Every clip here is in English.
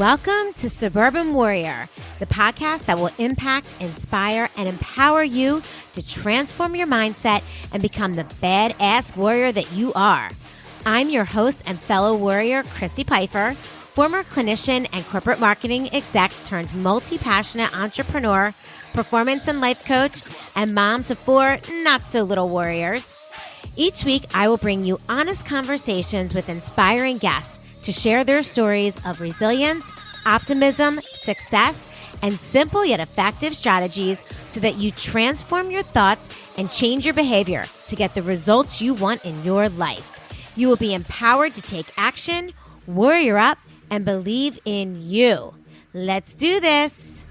Welcome to Suburban Warrior, the podcast that will impact, inspire, and empower you to transform your mindset and become the badass warrior that you are. I'm your host and fellow warrior, Chrissy Pfeiffer, former clinician and corporate marketing exec turned multi-passionate entrepreneur, performance and life coach, and mom to 4 not-so-little warriors. Each week, I will bring you honest conversations with inspiring guests to share their stories of resilience, optimism, success, and simple yet effective strategies so that you transform your thoughts and change your behavior to get the results you want in your life. You will be empowered to take action, warrior up, and believe in you. Let's do this.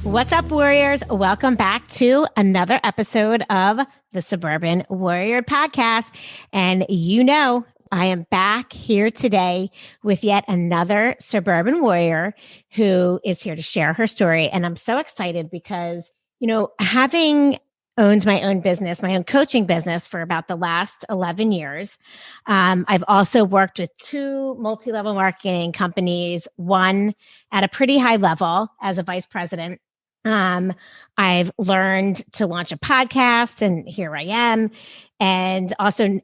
What's up, warriors? Welcome back to another episode of the Suburban Warrior podcast. And you know, I am back here today with yet another suburban warrior who is here to share her story. And I'm so excited because, you know, having owned my own business, my own coaching business for about the last 11 years, I've also worked with 2 multi-level marketing companies, one at a pretty high level as a vice president. I've learned to launch a podcast, and here I am. And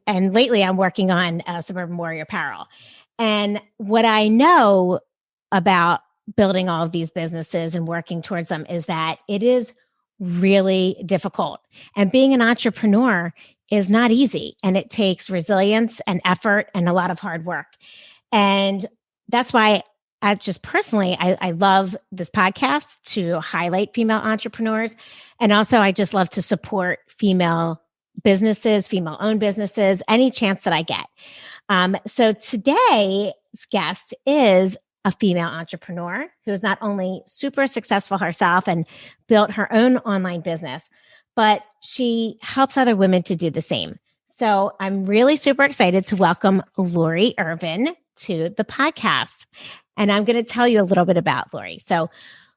lately I'm working on Suburban Warrior Apparel. And what I know about building all of these businesses and working towards them is that it is really difficult. And being an entrepreneur is not easy. And it takes resilience and effort and a lot of hard work. And that's why I love this podcast to highlight female entrepreneurs. And also I just love to support female businesses, female-owned businesses, any chance that I get. So today's guest is a female entrepreneur who is not only super successful herself and built her own online business, but she helps other women to do the same. So I'm really super excited to welcome Lori Ervin to the podcast. And I'm going to tell you a little bit about Lori. So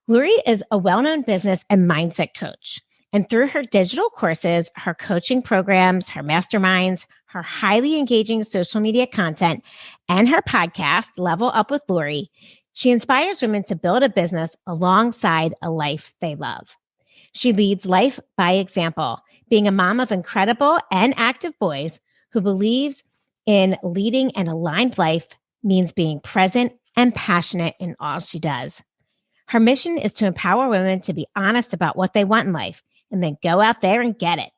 Lori is a well-known business and mindset coach. And through her digital courses, her coaching programs, her masterminds, her highly engaging social media content, and her podcast, Level Up with Lori, she inspires women to build a business alongside a life they love. She leads life by example, being a mom of incredible and active boys who believes in leading an aligned life means being present and passionate in all she does. Her mission is to empower women to be honest about what they want in life and then go out there and get it.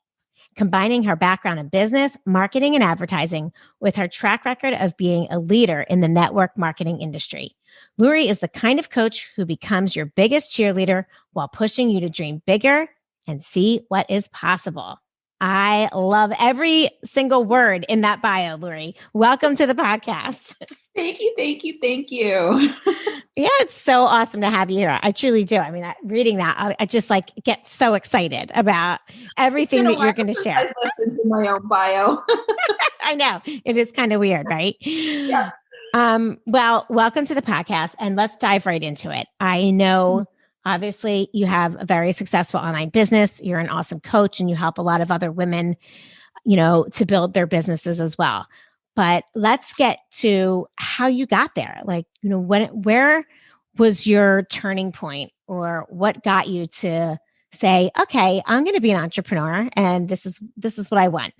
Combining her background in business, marketing, and advertising with her track record of being a leader in the network marketing industry. Lori is the kind of coach who becomes your biggest cheerleader while pushing you to dream bigger and see what is possible. I love every single word in that bio, Lori. Welcome to the podcast. Thank you. Yeah, it's so awesome to have you here. I truly do. I mean, reading that, I just get so excited about everything that you're going to share. I listened to my own bio. I know. It is kind of weird, right? Yeah. Well, welcome to the podcast, and let's dive right into it. I know, obviously, you have a very successful online business. You're an awesome coach, and you help a lot of other women, to build their businesses as well. But let's get to how you got there. Where was your turning point, or what got you to say, okay, I'm going to be an entrepreneur and this is what I want?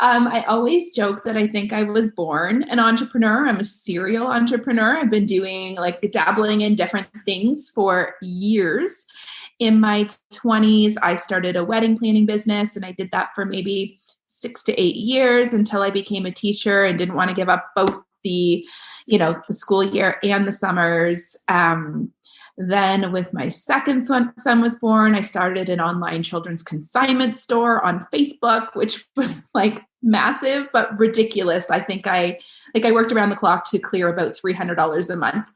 I always joke that I think I was born an entrepreneur. I'm a serial entrepreneur. I've been doing dabbling in different things for years. In my 20s, I started a wedding planning business, and I did that for maybe 6 to 8 years until I became a teacher and didn't want to give up both the school year and the summers. Then with my second son was born, I started an online children's consignment store on Facebook, which was massive, but ridiculous. I think I worked around the clock to clear about $300 a month.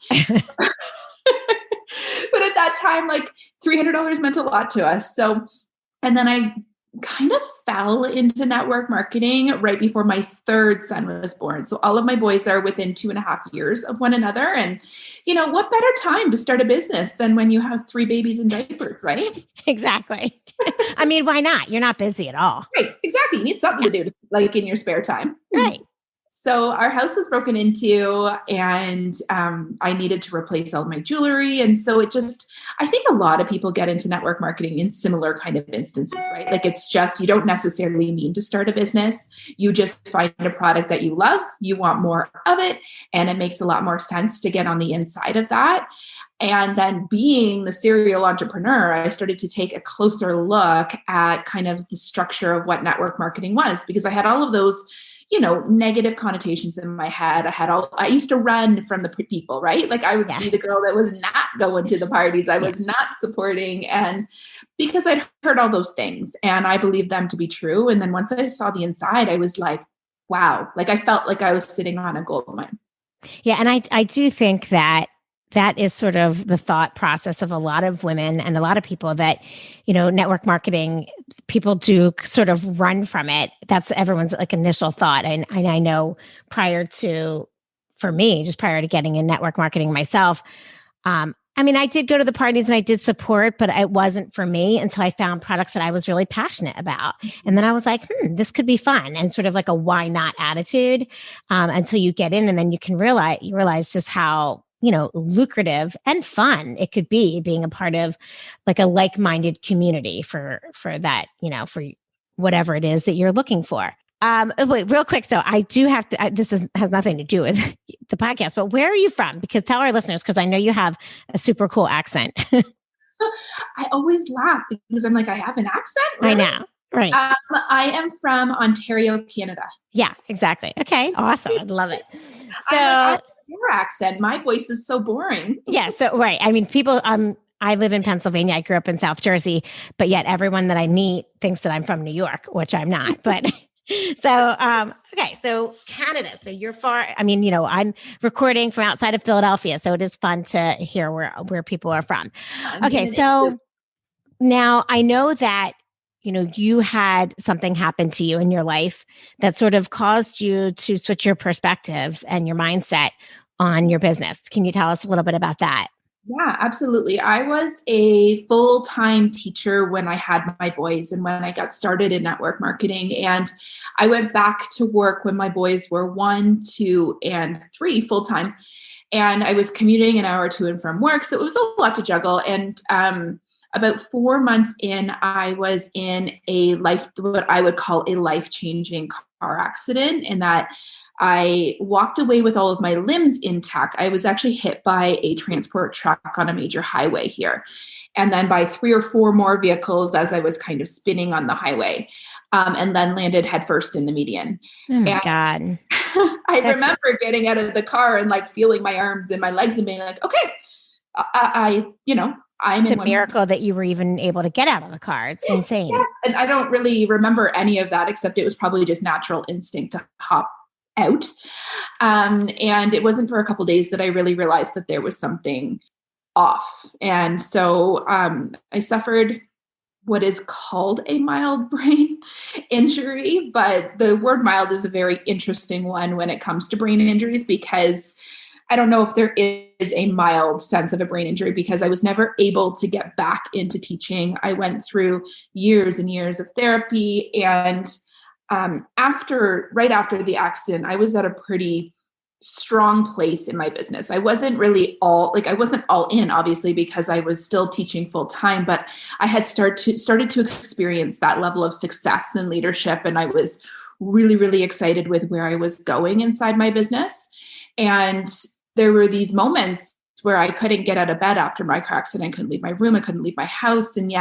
But at that time, $300 meant a lot to us. So, and then I kind of fell into network marketing right before my third son was born. So all of my boys are within 2.5 years of one another. And, what better time to start a business than when you have 3 babies in diapers, right? Exactly. I mean, why not? You're not busy at all. Right. Exactly. You need something to do in your spare time. Right. So our house was broken into, and I needed to replace all of my jewelry. And so I think a lot of people get into network marketing in similar kind of instances, right? Like it's just, you don't necessarily mean to start a business. You just find a product that you love, you want more of it, and it makes a lot more sense to get on the inside of that. And then being the serial entrepreneur, I started to take a closer look at kind of the structure of what network marketing was, because I had all of those negative connotations in my head. I used to run from the people, right? Like I would be the girl that was not going to the parties. I was not supporting. And because I'd heard all those things and I believed them to be true. And then once I saw the inside, I was like, wow, like I felt like I was sitting on a gold mine. Yeah. And I do think that is sort of the thought process of a lot of women and a lot of people that, network marketing, people do sort of run from it. That's everyone's like initial thought. And I know for me, just prior to getting in network marketing myself, I did go to the parties and I did support, but it wasn't for me until I found products that I was really passionate about. And then I was like, this could be fun, and sort of like a why not attitude until you get in, and then you realize just how lucrative and fun it could be being a part of like a like-minded community for that, for whatever it is that you're looking for. Wait, real quick. So I do have to, has nothing to do with the podcast, but where are you from? Because tell our listeners, because I know you have a super cool accent. I always laugh because I'm like, I have an accent? Really? I know. Right. I am from Ontario, Canada. Yeah, exactly. Okay. Awesome. I love it. So your accent, my voice is so boring. Yeah. So, right. People, I live in Pennsylvania. I grew up in South Jersey, but yet everyone that I meet thinks that I'm from New York, which I'm not, but so, okay. So Canada, so you're far, I'm recording from outside of Philadelphia, so it is fun to hear where people are from. Okay. So now I know that, you had something happen to you in your life that sort of caused you to switch your perspective and your mindset on your business. Can you tell us a little bit about that? Yeah, absolutely. I was a full-time teacher when I had my boys and when I got started in network marketing. And I went back to work when my boys were 1, 2, and 3 full-time. And I was commuting an hour or two in from work. So it was a lot to juggle. And about 4 months in, I was in what I would call a life-changing car accident, in that I walked away with all of my limbs intact. I was actually hit by a transport truck on a major highway here, and then by 3 or 4 more vehicles as I was kind of spinning on the highway, and then landed headfirst in the median. Oh my God. I remember getting out of the car and like feeling my arms and my legs and being like, okay, It's a miracle that you were even able to get out of the car. It's insane. Yes. And I don't really remember any of that, except it was probably just natural instinct to hop out. And it wasn't for a couple of days that I really realized that there was something off. And so I suffered what is called a mild brain injury, but the word mild is a very interesting one when it comes to brain injuries, because I don't know if there is a mild sense of a brain injury, because I was never able to get back into teaching. I went through years and years of therapy, and right after the accident, I was at a pretty strong place in my business. I wasn't all in, obviously, because I was still teaching full time, but I had started to experience that level of success and leadership. And I was really, really excited with where I was going inside my business. And there were these moments where I couldn't get out of bed after my car accident. I couldn't leave my room. I couldn't leave my house. And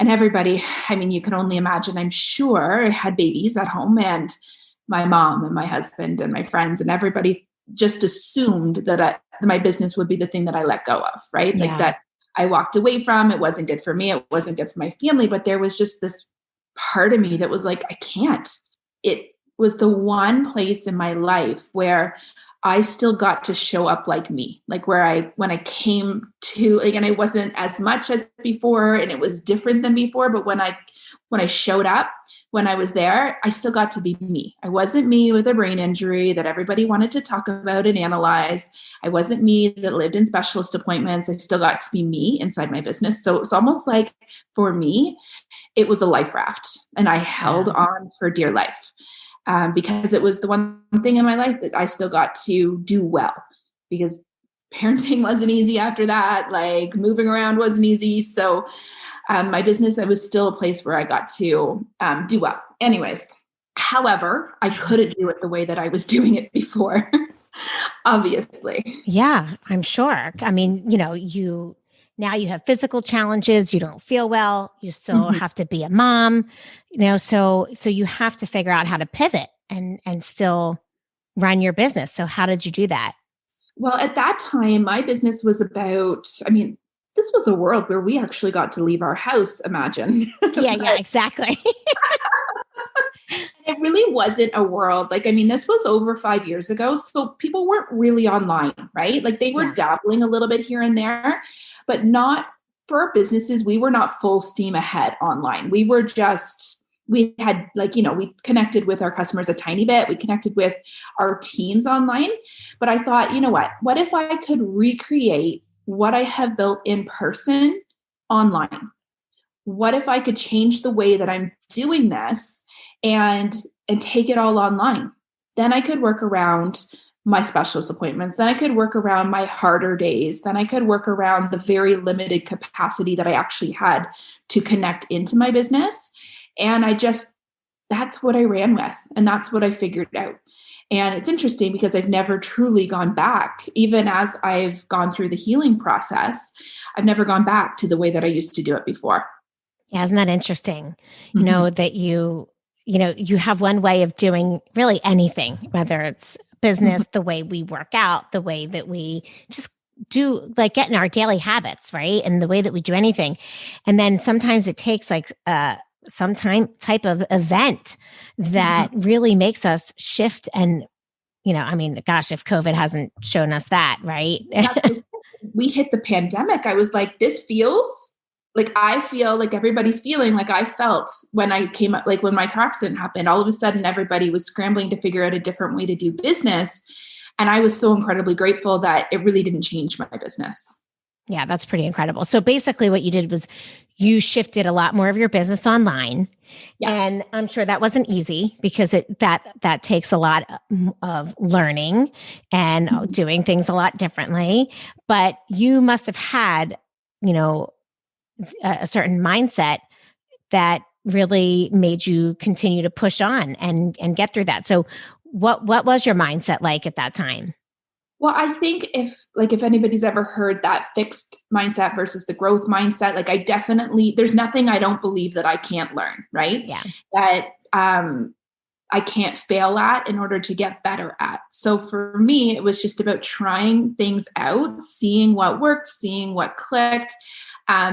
everybody, you can only imagine, I'm sure, I had babies at home, and my mom and my husband and my friends and everybody just assumed that my business would be the thing that I let go of, right? Yeah. Like that I walked away from. It wasn't good for me. It wasn't good for my family. But there was just this part of me that was like, I can't. It was the one place in my life where I still got to show up like me, like when I came to, and I wasn't as much as before, and it was different than before. But when I showed up, when I was there, I still got to be me. I wasn't me with a brain injury that everybody wanted to talk about and analyze. I wasn't me that lived in specialist appointments. I still got to be me inside my business. So it was almost like, for me, it was a life raft, and I held on for dear life. because it was the one thing in my life that I still got to do well, because parenting wasn't easy after that. Like moving around wasn't easy. So my business, it was still a place where I got to do well. Anyways, however, I couldn't do it the way that I was doing it before, obviously. Yeah, I'm sure. I mean, now you have physical challenges, you don't feel well, you still Mhm. have to be a mom, so you have to figure out how to pivot and still run your business. So how did you do that? Well, at that time, my business was about, I mean, this was a world where we actually got to leave our house, imagine. Yeah, But exactly. it really wasn't a world. Like, I mean, this was over 5 years ago. So people weren't really online, right? Like they were Yeah. dabbling a little bit here and there, but not for our businesses. We were not full steam ahead online. We were just, we had like, we connected with our customers a tiny bit. We connected with our teams online. But I thought, you know what if I could recreate what I have built in person online? What if I could change the way that I'm doing this and take it all online? Then I could work around my specialist appointments. Then I could work around my harder days. Then I could work around the very limited capacity that I actually had to connect into my business. And that's what I ran with. And that's what I figured out. And it's interesting because I've never truly gone back. Even as I've gone through the healing process, I've never gone back to the way that I used to do it before. Yeah, isn't that interesting? Mhm. That you have one way of doing really anything, whether it's business, the way we work out, the way that we just do like get in our daily habits, right? And the way that we do anything. And then sometimes it takes like some type of event that Mhm. really makes us shift. And, I mean, gosh, if COVID hasn't shown us that, right? That's just, we hit the pandemic. I was like, this feels like I feel like everybody's feeling like I felt when I came up, like when my car accident happened. All of a sudden, everybody was scrambling to figure out a different way to do business. And I was so incredibly grateful that it really didn't change my business. Yeah, that's pretty incredible. So basically, what you did was you shifted a lot more of your business online, Yeah. and I'm sure that wasn't easy because that takes a lot of learning and Mhm. doing things a lot differently. But you must have had, you know, a certain mindset that really made you continue to push on and get through that. So, what was your mindset like at that time? Well, I think if anybody's ever heard that fixed mindset versus the growth mindset, like I definitely, there's nothing I don't believe that I can't learn, right? Yeah. That I can't fail at in order to get better at. So for me, it was just about trying things out, seeing what worked, seeing what clicked,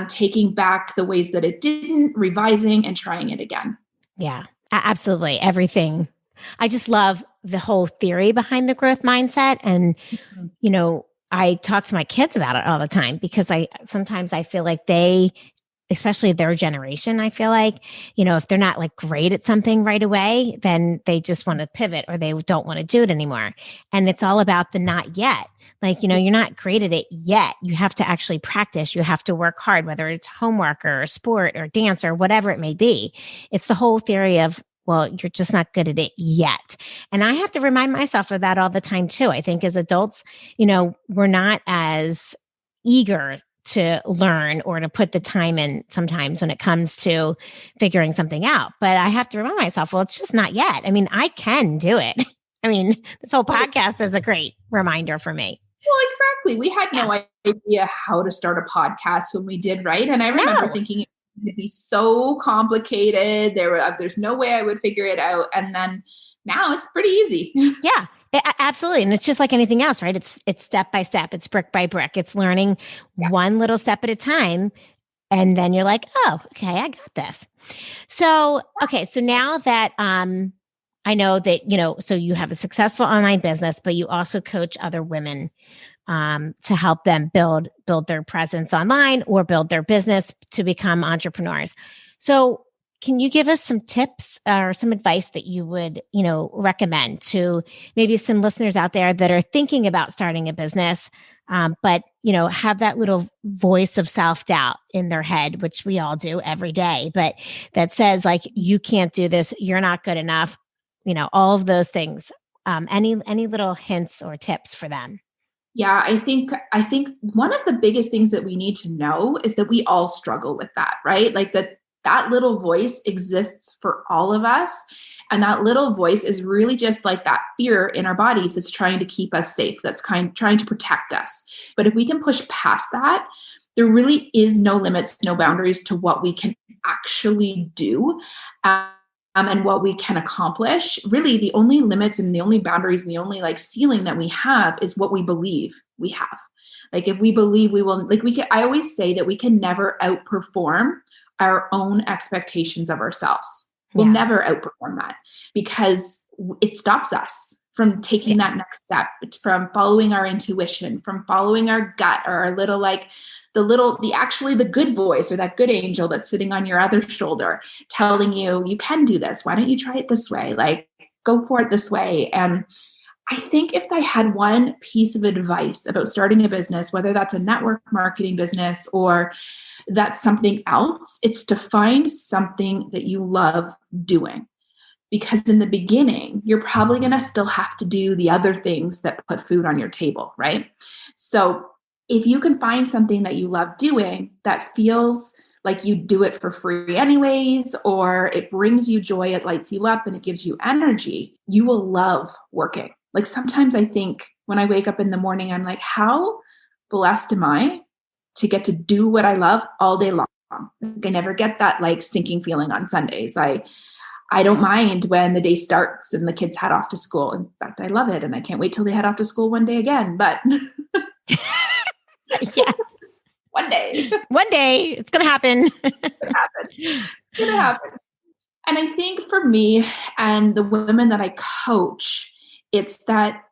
taking back the ways that it didn't, revising and trying it again. Yeah, absolutely. Everything. I just love the whole theory behind the growth mindset. And, Mhm. I talk to my kids about it all the time because I feel like they, especially their generation, I feel like, if they're not like great at something right away, then they just want to pivot or they don't want to do it anymore. And it's all about the not yet. Like, you're not great at it yet. You have to actually practice. You have to work hard, whether it's homework or sport or dance or whatever it may be. It's the whole theory of, well, you're just not good at it yet. And I have to remind myself of that all the time too. I think as adults, we're not as eager to learn or to put the time in sometimes when it comes to figuring something out. But I have to remind myself, well, it's just not yet. I mean, I can do it. I mean, this whole Well, podcast is a great reminder for me. exactly. We had Yeah. no idea how to start a podcast when we did, right? And I remember No. thinking it would be so complicated. There's no way I would figure it out. And then now it's pretty easy. Yeah. Absolutely. And it's just like anything else, right? It's step by step. It's brick by brick. It's learning Yeah. one little step at a time. And then you're like, oh, okay, I got this. So, okay. So now that I know that, so you have a successful online business, but you also coach other women to help them build their presence online or build their business to become entrepreneurs. So, can you give us some tips or some advice that you would, recommend to maybe some listeners out there that are thinking about starting a business, but have that little voice of self doubt in their head, which we all do every day, but that says like, you can't do this, you're not good enough. all of those things. Any little hints or tips for them? Yeah, I think one of the biggest things that we need to know is that we all struggle with that, right? Like that little voice exists for all of us. And that little voice is really just like that fear in our bodies that's trying to keep us safe, that's trying to protect us. But if we can push past that, there really is no limits, no boundaries to what we can actually do. And what we can accomplish. Really, the only limits and the only boundaries and the only like ceiling that we have is what we believe we have. Like if we believe we will, like I always say that we can never outperform our own expectations of ourselves. We'll never outperform that because it stops us from taking that next step, from following our intuition, from following our gut or our little like the good voice or that good angel that's sitting on your other shoulder telling you can do this. Why don't you try it this way? Like go for it this way. And I think if I had one piece of advice about starting a business, whether that's a network marketing business or that's something else, it's to find something that you love doing. Because in the beginning, you're probably going to still have to do the other things that put food on your table, right? So if you can find something that you love doing that feels like you do it for free anyways, or it brings you joy, it lights you up and it gives you energy, you will love working. Like sometimes I think when I wake up in the morning, I'm like, how blessed am I to get to do what I love all day long? Like I never get that like sinking feeling on Sundays. I don't mind when the day starts and the kids head off to school. In fact, I love it. And I can't wait till they head off to school one day again, but yeah. One day it's going to happen. It's going to happen. And I think for me and the women that I coach, it's that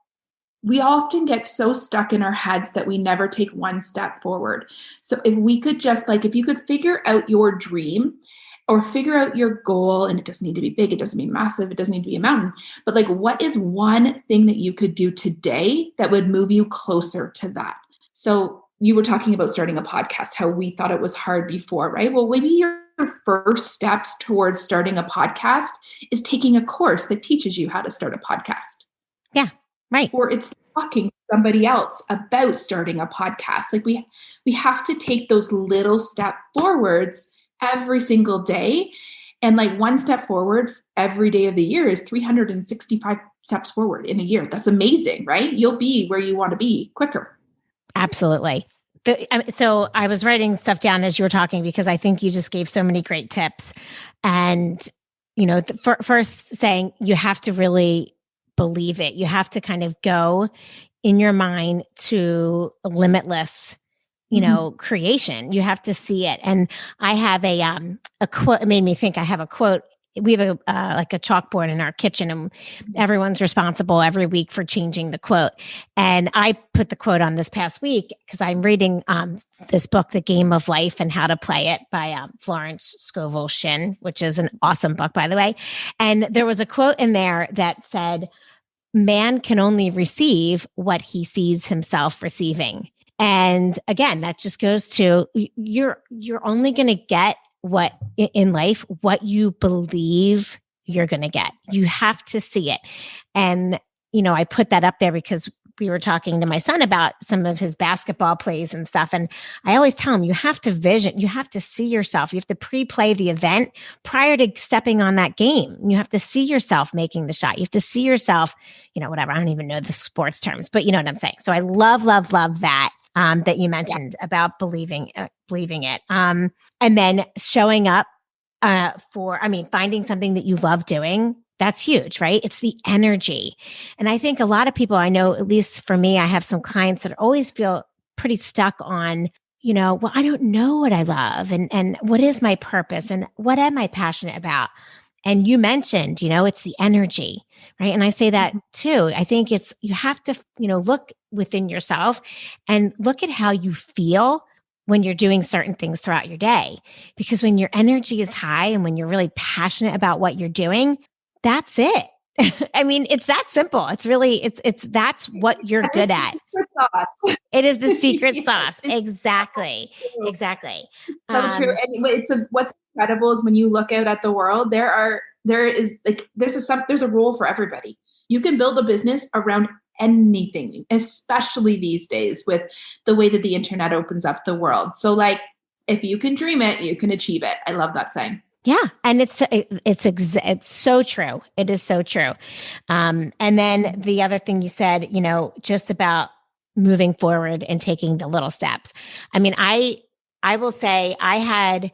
we often get so stuck in our heads that we never take one step forward. So if we could just if you could figure out your dream or figure out your goal, and it doesn't need to be big, it doesn't need to be massive, it doesn't need to be a mountain, but what is one thing that you could do today that would move you closer to that? So you were talking about starting a podcast, how we thought it was hard before, right? Well, maybe your first steps towards starting a podcast is taking a course that teaches you how to start a podcast. Yeah, right. Or it's talking to somebody else about starting a podcast. Like we have to take those little step forwards every single day. And one step forward every day of the year is 365 steps forward in a year. That's amazing, right? You'll be where you want to be quicker. Absolutely. So I was writing stuff down as you were talking because I think you just gave so many great tips. And, first saying you have to really believe it. You have to kind of go in your mind to limitless, creation. You have to see it. And I have a quote. It made me think. I have a quote. We have a chalkboard in our kitchen, and everyone's responsible every week for changing the quote. And I put the quote on this past week because I'm reading this book, The Game of Life and How to Play It by Florence Scovel Shinn, which is an awesome book, by the way. And there was a quote in there that said, "Man can only receive what he sees himself receiving." And again, that just goes to you're only going to get what in life, what you believe you're going to get. You have to see it. And, I put that up there because we were talking to my son about some of his basketball plays and stuff. And I always tell him, you have to vision, you have to see yourself. You have to pre-play the event prior to stepping on that game. You have to see yourself making the shot. You have to see yourself, whatever. I don't even know the sports terms, but you know what I'm saying? So I love that. That you mentioned about believing it. And then showing up finding something that you love doing, that's huge, right? It's the energy. And I think a lot of people I know, at least for me, I have some clients that always feel pretty stuck on, well, I don't know what I love and what is my purpose and what am I passionate about? And you mentioned, it's the energy, right? And I say that too. I think you have to, look within yourself and look at how you feel when you're doing certain things throughout your day. Because when your energy is high and when you're really passionate about what you're doing, that's it. I mean, it's that simple. It's really, that's what you're good at. It is the secret sauce. Exactly. So true. And what's incredible is when you look out at the world, there are there's a role for everybody. You can build a business around anything, especially these days with the way that the internet opens up the world. So like, if you can dream it, you can achieve it. I love that saying. Yeah, and it's so true. It is so true. And then the other thing you said, just about moving forward and taking the little steps. I mean, I will say I had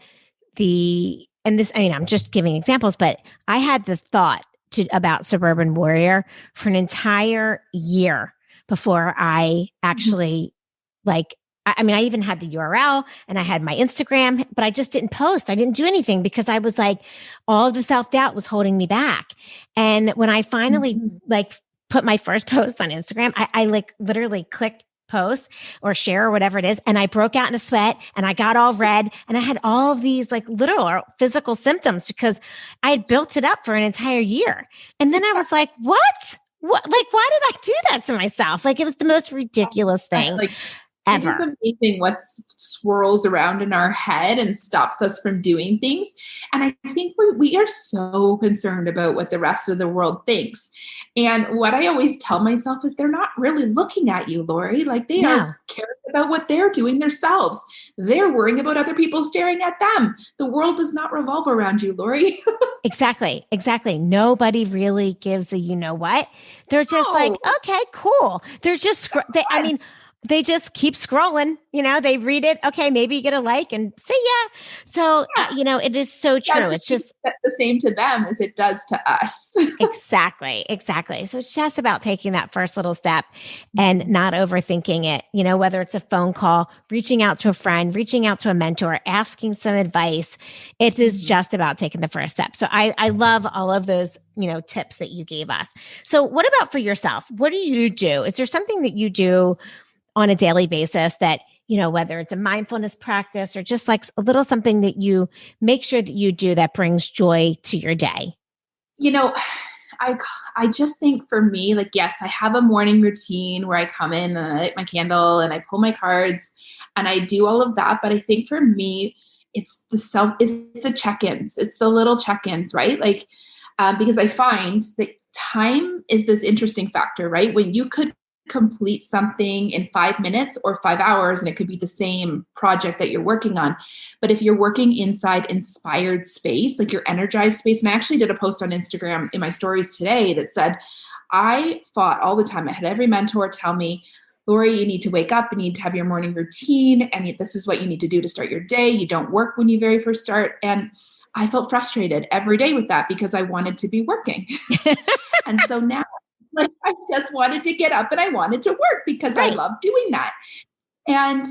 and this, I'm just giving examples, but I had the thought about Suburban Warrior for an entire year before I actually like I even had the URL and I had my Instagram, but I just didn't post. I didn't do anything because I was like, all the self-doubt was holding me back. And when I finally like put my first post on Instagram, I like literally clicked post or share or whatever it is. And I broke out in a sweat and I got all red and I had all of these like literal or physical symptoms because I had built it up for an entire year. And then I was like, what? Like, why did I do that to myself? Like, it was the most ridiculous thing. Like, ever. It is amazing what swirls around in our head and stops us from doing things. And I think we are so concerned about what the rest of the world thinks. And what I always tell myself is they're not really looking at you, Lori. Like they are caring about what they're doing themselves. They're worrying about other people staring at them. The world does not revolve around you, Lori. Exactly. Nobody really gives a, what? They're just like, okay, cool. They're just, they just keep scrolling, they read it. Okay. Maybe you get a like and see ya. So, it is so true. It's just the same to them as it does to us. Exactly. So it's just about taking that first little step and not overthinking it, whether it's a phone call, reaching out to a friend, reaching out to a mentor, asking some advice. It is just about taking the first step. So I love all of those, tips that you gave us. So what about for yourself? What do you do? Is there something that you do on a daily basis that, whether it's a mindfulness practice or just like a little something that you make sure that you do that brings joy to your day? I just think for me, like, yes, I have a morning routine where I come in and I light my candle and I pull my cards and I do all of that. But I think for me, it's the check-ins. It's the little check-ins, right? Like, because I find that time is this interesting factor, right? When you could complete something in 5 minutes or 5 hours, and it could be the same project that you're working on. But if you're working inside inspired space, like your energized space, and I actually did a post on Instagram in my stories today that said, I fought all the time. I had every mentor tell me, Lori, you need to wake up, you need to have your morning routine, and this is what you need to do to start your day. You don't work when you very first start. And I felt frustrated every day with that because I wanted to be working. And so now, like, I just wanted to get up and I wanted to work because I love doing that. And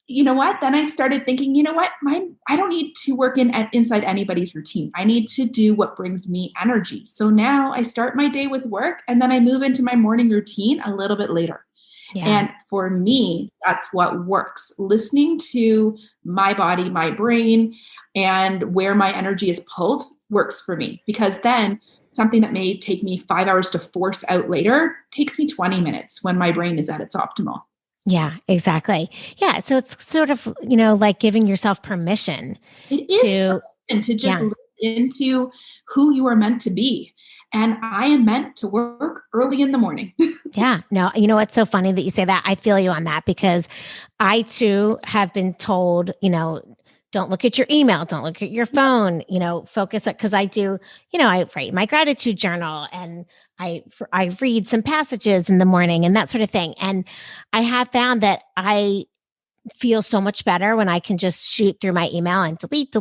you know what? Then I started thinking, I don't need to work inside anybody's routine. I need to do what brings me energy. So now I start my day with work and then I move into my morning routine a little bit later. Yeah. And for me, that's what works. Listening to my body, my brain, and where my energy is pulled works for me, because then something that may take me 5 hours to force out later takes me 20 minutes when my brain is at its optimal. Yeah, exactly. Yeah. So it's sort of, like giving yourself permission. It is to just live into who you are meant to be. And I am meant to work early in the morning. Yeah. No, what's so funny that you say that? I feel you on that because I too have been told, don't look at your email, don't look at your phone, focus it. Cause I do, I write my gratitude journal and I read some passages in the morning and that sort of thing. And I have found that I feel so much better when I can just shoot through my email and delete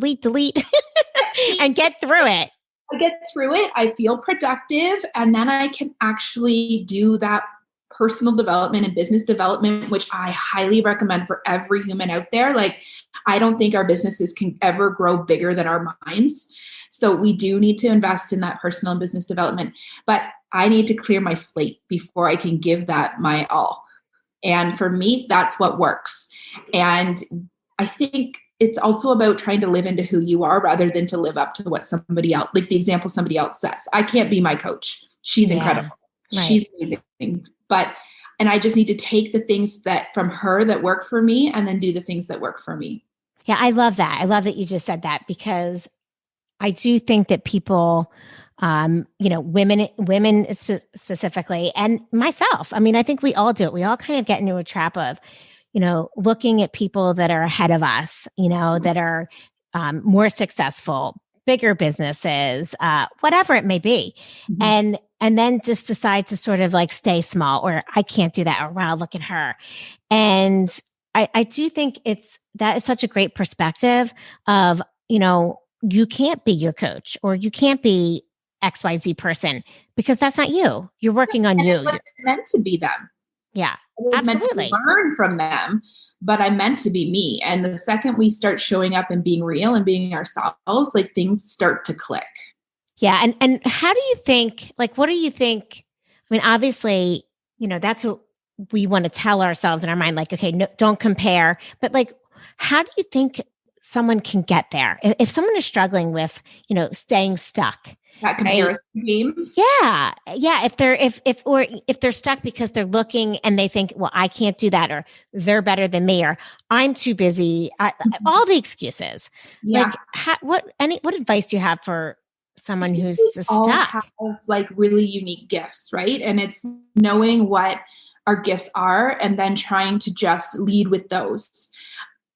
and get through it. I get through it. I feel productive. And then I can actually do that personal development and business development, which I highly recommend for every human out there. Like, I don't think our businesses can ever grow bigger than our minds. So we do need to invest in that personal and business development. But I need to clear my slate before I can give that my all. And for me, that's what works. And I think it's also about trying to live into who you are rather than to live up to what somebody else, like the example somebody else says. I can't be my coach. She's incredible. Right. She's amazing. And I just need to take the things that from her that work for me and then do the things that work for me. Yeah, I love that. I love that you just said that because I do think that people, women specifically, and myself, I mean, I think we all do it. We all kind of get into a trap of, looking at people that are ahead of us, that are more successful, bigger businesses, whatever it may be. Mhm. And then just decide to sort of like stay small, or I can't do that, or wow, look at her. And I do think that is such a great perspective of, you can't be your coach or you can't be XYZ person because that's not you. You're working on And it you. wasn't meant to be them. Yeah, I was meant to absolutely. learn from them, but I meant to be me. And the second we start showing up and being real and being ourselves, like things start to click. Yeah. And how do you think, like, what do you think? I mean, obviously, that's what we want to tell ourselves in our mind, like, okay, no, don't compare. But like, how do you think someone can get there? If someone is struggling with, staying stuck, That right? comparison game. Yeah. Yeah. If they're stuck because they're looking and they think, well, I can't do that, or they're better than me, or I'm too busy, all the excuses. Yeah. Like, what advice do you have for I someone think who's we just all stuck? have like really unique gifts, right? And it's knowing what our gifts are and then trying to just lead with those.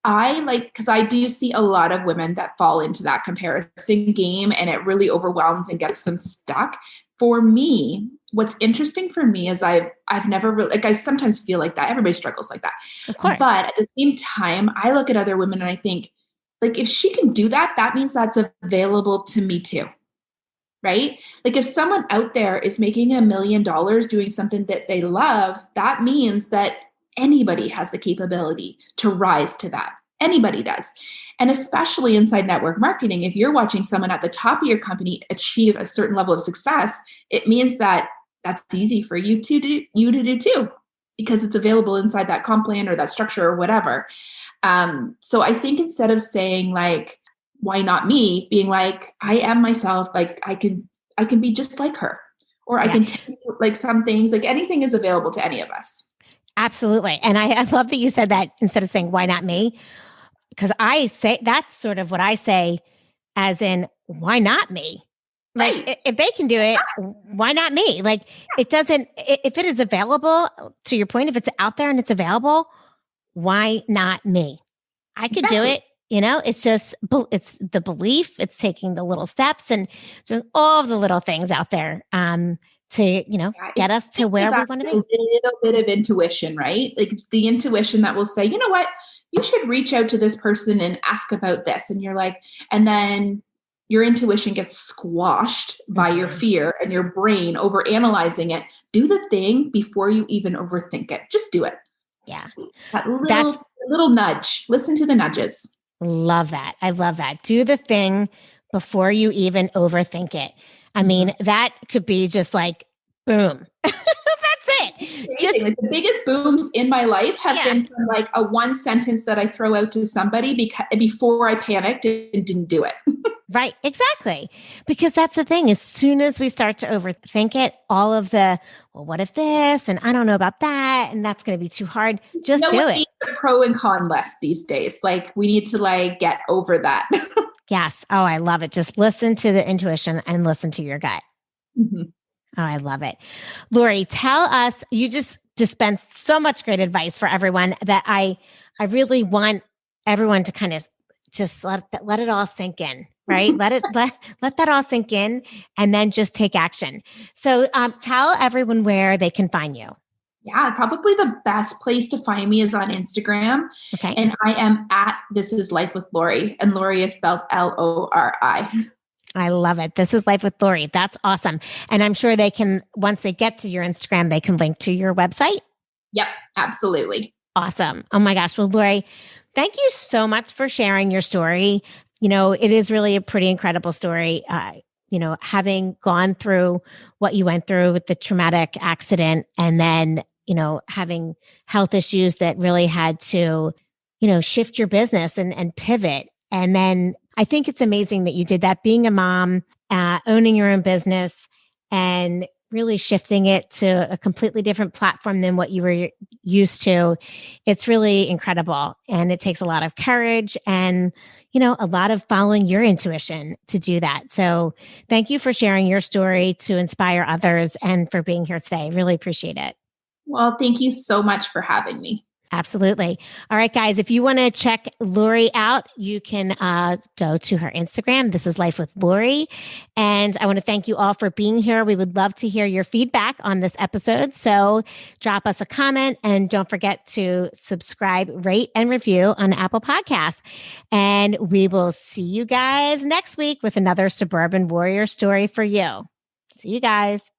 Because I do see a lot of women that fall into that comparison game and it really overwhelms and gets them stuck. For me, what's interesting for me is I've never really, like, I sometimes feel like that. Everybody struggles like that. Of course. But at the same time, I look at other women and I think, like, if she can do that, that means that's available to me too. Right? Like, if someone out there is making $1 million doing something that they love, that means that anybody has the capability to rise to that. Anybody does. And especially inside network marketing, if you're watching someone at the top of your company achieve a certain level of success, it means that that's easy for you to do too, because it's available inside that comp plan or that structure or whatever. So I think instead of saying like, why not me, being like, I am myself, like I can be just like her, or I Yeah, can take like some things, like anything is available to any of us. absolutely. And I love that you said that instead of saying, why not me? Because I say that's sort of what I say, as in, why not me? Like, Right. if they can do it, why not me? Like, it doesn't, if it is available, to your point, if it's out there and it's available, why not me? I could do Exactly. it. It's just, it's the belief, it's taking the little steps and doing all of the little things out there to, Yeah, get it's us to where we want to actually a be. little bit of intuition, right? Like, it's the intuition that will say, you know what, you should reach out to this person and ask about this. And you're like, and then your intuition gets squashed by your Mhm. fear and your brain over analyzing it. Do the thing before you even overthink it. Just do it. Yeah. That That's little nudge. Listen to the nudges. Love that. I love that. Do the thing before you even overthink it. I Mhm. mean, that could be just like, boom. That's it. Amazing. Just, Like, the biggest booms in my life have yeah, been from like a one sentence that I throw out to somebody before I panicked and didn't do it. right. Exactly. Because that's the thing. As soon as we start to overthink it, all of the, well, what if this? And I don't know about that. And that's going to be too hard. You Just know do what it. needs a pro and con list these days? Like, we need to like get over that. Yes. Oh, I love it. Just listen to the intuition and listen to your gut. Mhm. Oh, I love it. Lori, tell us, you just dispensed so much great advice for everyone that I really want everyone to kind of just let it all sink in, right? Let that all sink in and then just take action. So tell everyone where they can find you. Yeah, probably the best place to find me is on Instagram. Okay. And I am at This Is Life with Lori. And Lori is spelled Lori. I love it. This is Life with Lori. That's awesome. And I'm sure they can, once they get to your Instagram, they can link to your website. Yep, absolutely. Awesome. Oh my gosh. Well, Lori, thank you so much for sharing your story. It is really a pretty incredible story. Having gone through what you went through with the traumatic accident and then, having health issues that really had to, shift your business and pivot. And then I think it's amazing that you did that, being a mom, owning your own business and really shifting it to a completely different platform than what you were used to. It's really incredible. And it takes a lot of courage and, a lot of following your intuition to do that. So thank you for sharing your story to inspire others and for being here today. Really appreciate it. Well, thank you so much for having me. Absolutely. All right, guys, if you want to check Lori out, you can go to her Instagram. This is Life with Lori. And I want to thank you all for being here. We would love to hear your feedback on this episode. So drop us a comment and don't forget to subscribe, rate, and review on Apple Podcasts. And we will see you guys next week with another Suburban Warrior story for you. See you guys.